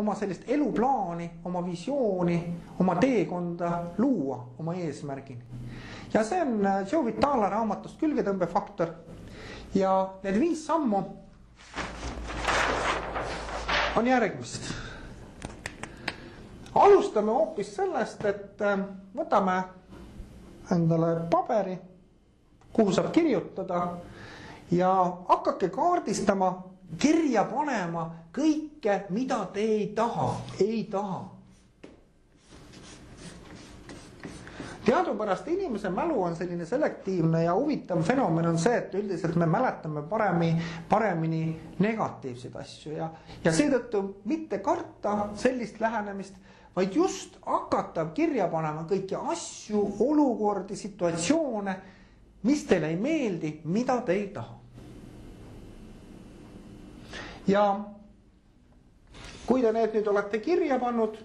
oma sellist eluplaani, oma visiooni, oma teekonda luua oma eesmärgini. Ja see on Joe Vitale raamatust Külgetõmbefaktor. Ja need 5 sammu on järgmist. Alustame hoopis sellest, et võtame endale paberi, kuhu saab kirjutada ja hakake kaardistama, kirja panema kõike, mida te ei taha. Teadupärast inimese mälu on selline selektiivne ja huvitav fenomen on see, et üldiselt me mäletame paremini negatiivseid asju ja seetõttu mitte karta sellist lähenemist, vaid just hakata kirja panema kõiki asju, olukordi, situatsioone, mis teile ei meeldi, mida te ei taha. Ja kui te need nüüd olete kirja pannud,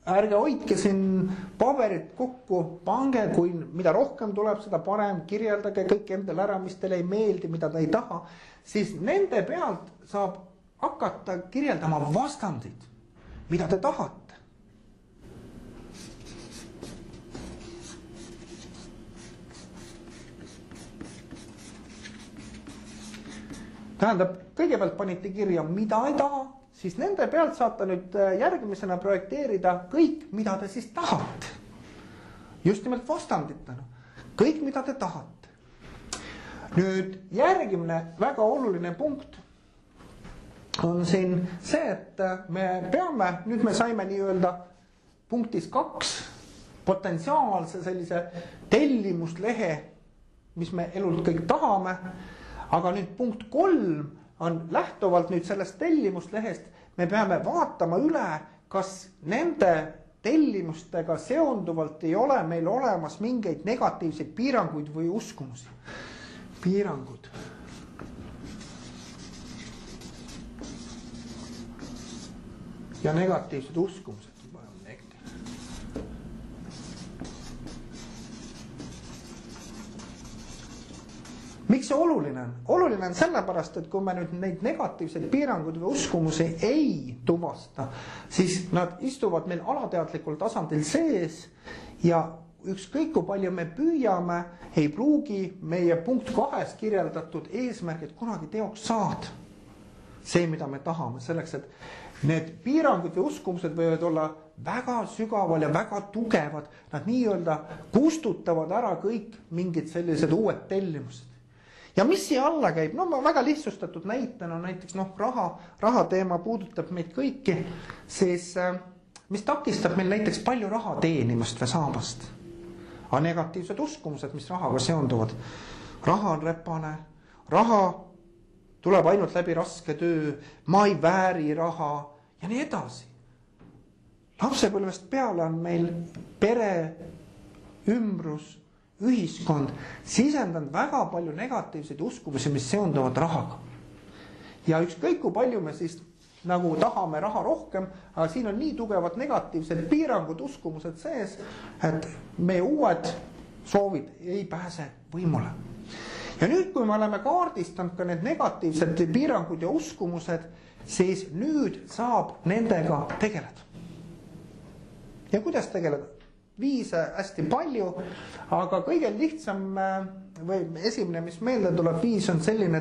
ärge hoidke siin paberit kokku, pange, kui mida rohkem tuleb, seda parem, kirjeldage kõik endale ära, mis teile ei meeldi, mida te ei taha, siis nende pealt saab hakata kirjeldama vastandid, mida te tahate. Tähendab, kõigepealt panite kirja, mida ei taha, siis nende pealt saate nüüd järgmisena projekteerida kõik, mida te siis tahate. Just nimelt vastanditena. Kõik, mida te tahate. Nüüd järgmine väga oluline punkt on siin see, et me peame, nüüd me saime nii-öelda punktis 2 potentsiaalse sellise tellimuslehe, mis me elult kõik tahame. Aga nüüd punkt 3 on lähtuvalt nüüd sellest tellimuslehest, me peame vaatama üle, kas nende tellimustega seonduvalt ei ole meil olemas mingeid negatiivseid piiranguid või uskumusi. Piirangud. Ja negatiivsed uskumused. Miks see oluline on? Oluline on sellepärast, et kui me nüüd neid negatiivseid piirangud või uskumusi ei tuvasta, siis nad istuvad meil alateadlikul tasandil sees ja ükskõik kui palju me püüame, ei pruugi meie punkt 2 kirjeldatud eesmärgid kunagi teoks saada. See, mida me tahame, selleks, et need piirangud või uskumused võivad olla väga sügaval ja väga tugevad, nad nii-öelda kustutavad ära kõik mingid sellised uued tellimused. Ja mis siia alla käib? No ma väga lihtsustatud näitena, näiteks raha teema puudutab meid kõiki, siis mis takistab meil näiteks palju raha teenimast või saamast? Aga negatiivsed uskumused, mis rahaga seonduvad. Raha on repane, raha tuleb ainult läbi raske töö, ma ei vääri raha ja nii edasi. Lapsepõlvest peale on meil pere, ümbrus, ühiskond sisendanud väga palju negatiivseid uskumusi, mis seonduvad rahaga. Ja ükskõik kui palju me siis nagu tahame raha rohkem, aga siin on nii tugevad negatiivsed piirangud, uskumused sees, et meie uued soovid ei pääse võimule. Ja nüüd, kui me oleme kaardistanud ka need negatiivsed piirangud ja uskumused, siis nüüd saab nendega tegeleda. Ja kuidas tegeleda? Viise hästi palju, aga kõige lihtsam või esimene, mis meelde tuleb, viis on selline,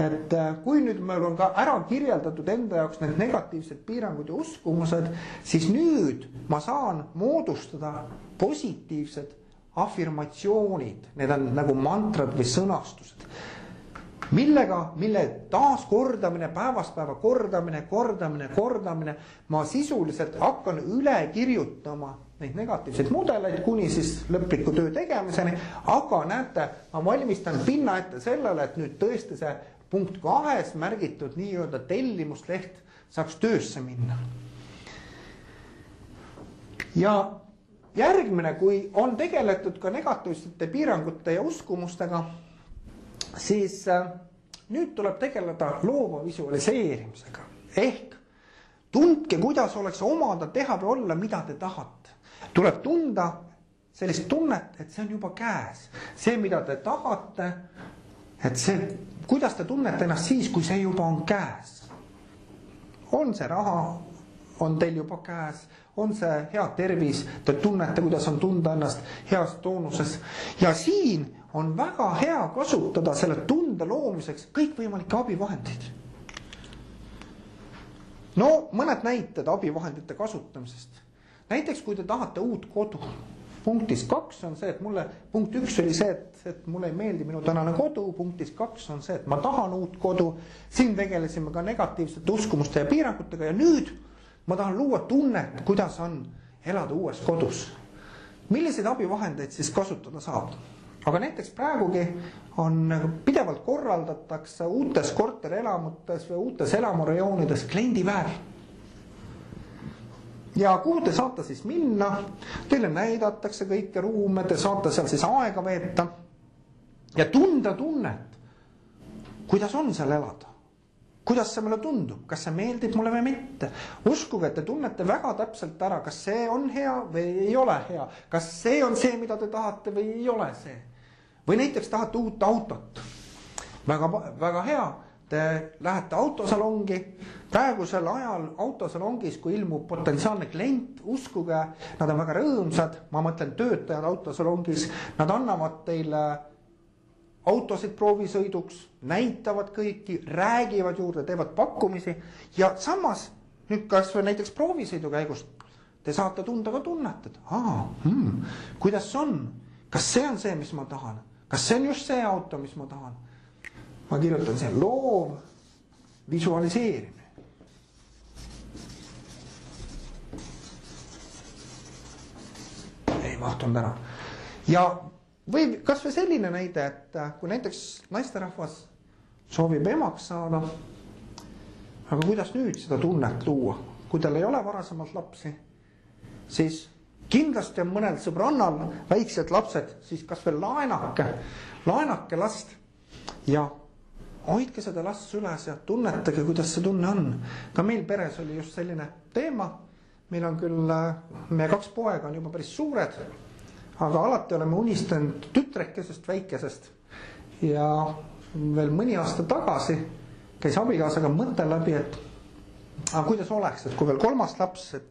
et kui nüüd meil on ka ära kirjeldatud enda jaoks need negatiivsed piirangud ja uskumused, siis nüüd ma saan moodustada positiivsed afirmatsioonid, need on nagu mantrad või sõnastused, mille taaskordamine, päevast päeva kordamine, ma sisuliselt hakkan üle kirjutama neid negatiivseid mudeleid kuni siis lõpliku töö tegemiseni, aga näete, ma valmistan pinna ette sellele, et nüüd tõesti see punkt 2 märgitud nii-öelda tellimusleht saaks töösse minna. Ja järgmine, kui on tegeletud ka negatiivsete piirangute ja uskumustega, siis nüüd tuleb tegeleda loova visualiseerimisega. Ehk tundke, kuidas oleks omada, teha või olla, mida te tahate. Tuleb tunda sellist tunnet, et see on juba käes. See, mida te tahate, et see, kuidas te tunnete ennast siis, kui see juba on käes. On see raha, on teil juba käes, on see hea tervis, te tunnete, kuidas on tunda ennast heas toonuses. Ja siin on väga hea kasutada selle tunde loomiseks kõikvõimalikke abivahendeid. No mõned näited abivahendite kasutamisest. Näiteks kui te tahate uut kodu. Punktis 2 on see, et mulle, punkt 1 oli see, et mulle ei meeldi minu tänane kodu, punktis 2 on see, et ma tahan uut kodu. Siin tegelesime ka negatiivsete uskumuste ja piirangutega ja nüüd ma tahan luua tunnet, kuidas on elada uues kodus. Milliseid abivahendeid siis kasutada saab? Aga näiteks praegugi on pidevalt korraldatakse uutes korterelamutes või uutes elamurejoonides kliendipäev. Ja kuhu te saate siis minna, teile näidatakse kõike ruume, te saate seal siis aega veeta ja tunda tunnet, kuidas on seal elada. Kuidas see mulle tundub, kas see meeldib mulle või mitte. Uskuge, et te tunnete väga täpselt ära, kas see on hea või ei ole hea. Kas see on see, mida te tahate või ei ole see. Või näiteks tahate uut autot. Väga hea. Te lähete autosalongi, praegusel ajal autosalongis, kui ilmub potentsiaalne klient, uskuge, nad on väga rõõmsad, ma mõtlen töötajad autosalongis, nad annavad teile autosid proovisõiduks, näitavad kõiki, räägivad juurde, teevad pakkumisi ja samas nüüd kas või näiteks proovisõidu käigus te saate tunda ka tunnet, et kuidas on, kas see on see, mis ma tahan, kas see on just see auto, mis ma tahan. Ma kirjutan see loov visualiseerimine. Ei mahtunud ära. Ja või kas või selline näide, et kui näiteks naisterahvas soovib emaks saada, aga kuidas nüüd seda tunnet luua? Kui tal ei ole varasemalt lapsi, siis kindlasti on mõnel sõbrannal väiksed lapsed, siis kas veel laenake last ja hoidke seda last süles ja tunnetage, kuidas see tunne on. Ka meil peres oli just selline teema. Meil on küll, meie 2 poega on juba päris suured, aga alati oleme unistanud tütrekesest, väikesest. Ja veel mõni aasta tagasi käis abikaasaga mõte läbi, et kuidas oleks, et kui veel 3. laps, et